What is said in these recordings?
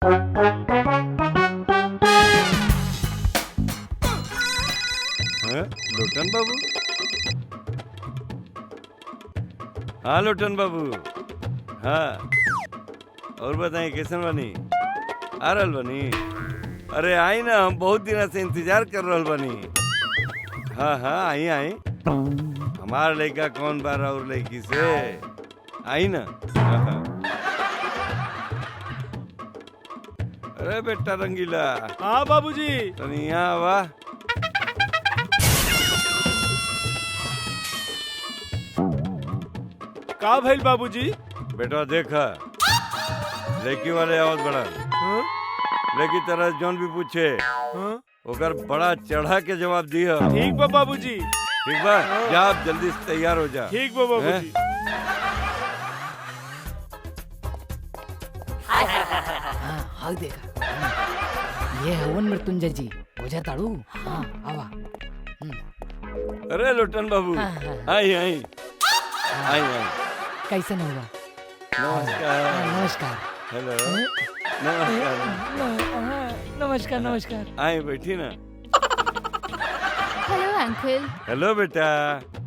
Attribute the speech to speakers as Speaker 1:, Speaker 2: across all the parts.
Speaker 1: हाँ, लोटन बाबू। हाँ लोटन बाबू। हाँ और बताइए कैसन बनी? आ रहल बनी? अरे आई ना, हम बहुत दिन से इंतजार कर रहल बनी। हाँ हाँ आई आई। हमार लड़का कौन बार और लड़की से आई ना। हाँ, हाँ। अरे बेटा रंगीला।
Speaker 2: हाँ बाबूजी।
Speaker 1: तनी यहाँ आवा।
Speaker 2: का भइल बाबूजी?
Speaker 1: बेटा देखा लड़की वाले आवत बड़ा।
Speaker 2: हाँ?
Speaker 1: लड़की तरह जौन भी पूछे
Speaker 2: हाँ?
Speaker 1: ओकर बड़ा चढ़ा के जवाब दिया।
Speaker 2: ठीक बा बाबूजी।
Speaker 1: ठीक बा, जा आप जल्दी से तैयार हो जा।
Speaker 2: ठीक बा बाबूजी।
Speaker 3: हाँ देखा, ये हवन मृत्युंजय जी पूजा ताड़ू। हाँ आवा।
Speaker 1: अरे लोटन बाबू
Speaker 3: हाँ, हाँ।
Speaker 1: आई आई आई आई।
Speaker 3: कैसन हुआ?
Speaker 1: नमस्कार।
Speaker 3: नमस्कार।
Speaker 1: हेलो नमस्कार।
Speaker 3: नमस्कार नमस्कार।
Speaker 1: आई बैठी ना।
Speaker 4: Hello uncle.
Speaker 1: हेलो बेटा।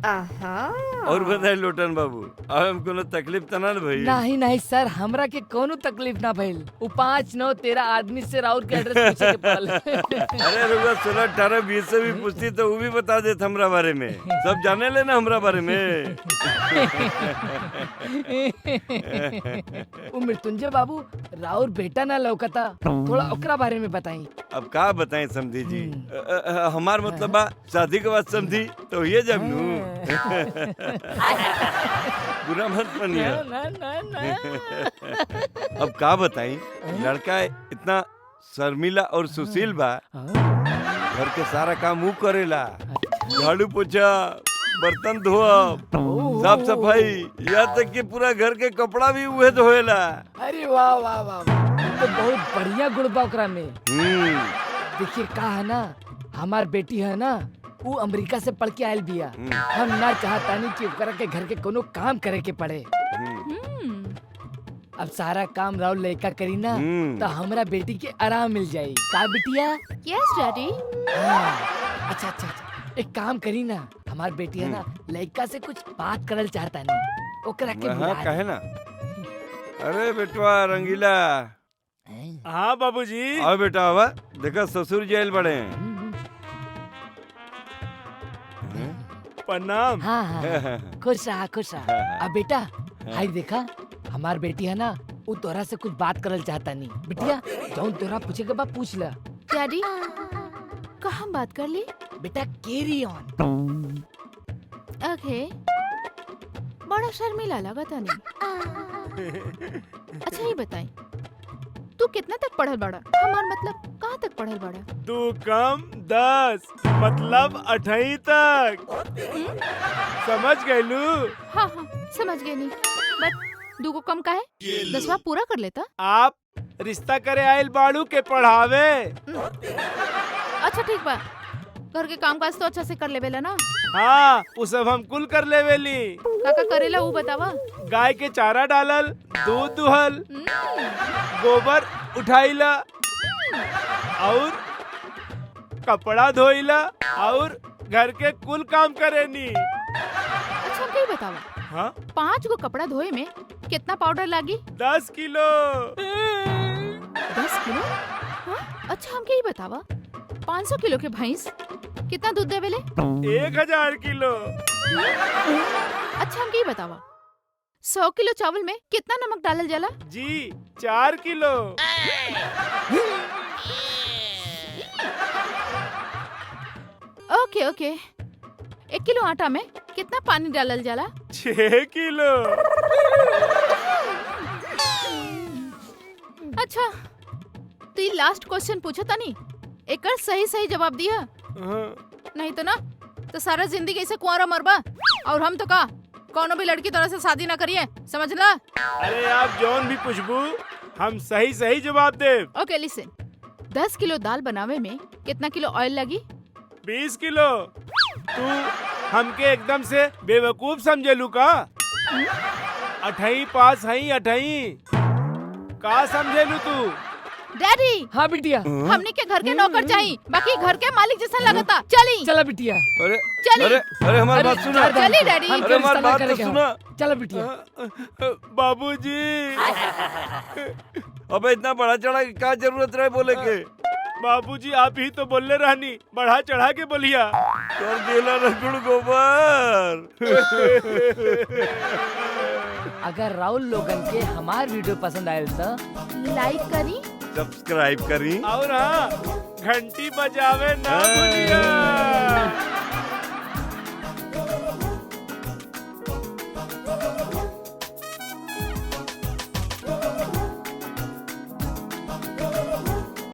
Speaker 4: आहा।
Speaker 1: और बताइए लोटन बाबू, अब हमको कोनो तकलीफ तो ना भई?
Speaker 3: नहीं नहीं सर, हमरा के कोनो तकलीफ ना भइल। उ 5 9 13 आदमी से राउर के एड्रेस पूछे के पड़ल।
Speaker 1: अरे रुका 16 18 20 से भी पूछती तो वो भी बता देत हमरा बारे में। सब जाने लेना हमरा बारे में।
Speaker 3: उ मृत्युंजय बाबू राउर बेटा ना लौकता, थोड़ा ओकरा बारे में बताई।
Speaker 1: अब का बताएं समझी जी। हमार मतलब बा शादी के बाद समझी तो ये जब नू। बुरा मत बनिए।
Speaker 3: ना ना ना।
Speaker 1: अब का बताई, लड़का इतना शर्मिला और सुशील बा, घर के सारा काम वो करेला। झाड़ू पोछा, बर्तन धोआ, साफ सफाई, यहाँ तक कि पूरा घर के कपड़ा भी उहे धोएला।
Speaker 3: अरे वाह वाह वाह वाह, तो बहुत बढ़िया गुण बा ओकरा में। देखिए का है ना, हमार बेटी है ना, वो अमेरिका से पढ़ के आयल बिया। हम ना चाहतानी कि ओकरा के घर के कोनो काम करे के पड़े। अब सारा काम राहुल लड़का करी ना, तो हमरा बेटी के आराम मिल जाई। का बिटिया?
Speaker 4: Yes daddy.
Speaker 3: हाँ। अच्छा अच्छा अच्छा, एक काम करी ना, हमार बेटी है ना, लड़का से कुछ बात करल चाहता नहीं, ओकरा के बुला
Speaker 1: हाँ कहे ना। अरे बेटवा रंगीला।
Speaker 2: हाँ बाबूजी।
Speaker 1: आओ बेटा आवा, देखा ससुर जेल बड़े हैं।
Speaker 2: प्रणाम।
Speaker 3: हाँ हाँ खुश रहा खुश रहा। अब बेटा हाय देखा, हमार बेटी है ना, वो तोरा से कुछ बात करल चाहता नहीं। बिटिया जौन तोरा पूछे के बा पूछ ले।
Speaker 4: डैडी का हम बात कर ली?
Speaker 3: बेटा कैरी ऑन।
Speaker 4: ओके। बड़ा शर्मिला लगा था नहीं। अच्छा ये बताई, तू कितना तक पढ़ल बड़ा? हमार मतलब कहाँ तक पढ़ल बड़ा?
Speaker 2: 2 कम 10 मतलब 28 तक। समझ गईलू?
Speaker 4: हाँ हाँ समझ गई नहीं, बट 2 को कम का है? 10वां पूरा कर लेता।
Speaker 2: आप रिश्ता करे आयल बाड़ू के पढ़ावे।
Speaker 4: अच्छा ठीक बा, घर के काम काज तो अच्छा से कर लेवेला ना?
Speaker 2: हाँ वो सब हम कुल कर लेवेली।
Speaker 4: काका करेला वो बतावा।
Speaker 2: गाय के चारा डालल, दूध दुहल, गोबर उठाइला और कपड़ा धोइला और घर के कुल काम करेनी।
Speaker 4: अच्छा हमके ही बतावा,
Speaker 2: हाँ
Speaker 4: 5 गो कपड़ा धोए में कितना पाउडर लागी?
Speaker 2: 10 किलो।
Speaker 4: 10 किलो? हाँ? अच्छा हमके ही बतावा, 500 किलो के भैंस कितना दूध देवेले?
Speaker 2: 1000 किलो।
Speaker 4: अच्छा हमके ही बतावा, 100 किलो चावल में कितना नमक डालल जाला?
Speaker 2: जी 4 किलो।
Speaker 4: ओके ओके। 1 किलो आटा में कितना पानी डालल जाला?
Speaker 2: 6 किलो।
Speaker 4: अच्छा तो ये लास्ट क्वेश्चन पूछा था नहीं, एकर सही सही जवाब दिया, नहीं तो ना तो सारा जिंदगी ऐसे कुंवारा मरबा। और हम तो का कोनो भी लड़की तरह से शादी ना करिए, समझ ला?
Speaker 2: अरे आप जौन भी पूछबू हम सही सही जवाब दे।
Speaker 4: ओके लिसन, 10 किलो दाल बनावे में कितना किलो ऑयल लगी?
Speaker 2: 20 किलो। तू हमके एकदम से बेवकूफ समझेलू का? 28 पास हई 28 का समझेलू तू?
Speaker 4: डैडी
Speaker 3: हाँ बिटिया
Speaker 4: हमने के घर के नौकर चाहिए, बाकी घर के मालिक जैसा लगता। चली
Speaker 3: चला बिटिया।
Speaker 1: अरे
Speaker 4: चली।
Speaker 1: अरे अरे हमारी बात सुना।
Speaker 4: चली डैडी।
Speaker 3: हमके
Speaker 1: अरे हमारी
Speaker 3: रिश्ता ना
Speaker 1: बात तो
Speaker 3: करेगा।
Speaker 1: सुना।
Speaker 3: चला बिटिया।
Speaker 2: बाबूजी
Speaker 1: अबे इतना बड़ा चढ़ा के क्या जरूरत रहे बोले के?
Speaker 2: बाबूजी आप ही तो बोलने रहनी, बढ़ा चढ़ा के बोलिया।
Speaker 1: कर देला रगड़ गोबर।
Speaker 3: अगर राहुल लोगन के हमार वीडियो पसंद आयल तो
Speaker 4: लाइक करी,
Speaker 1: सब्सक्राइब करी
Speaker 2: और हाँ, घंटी बजावे ना भूलिया।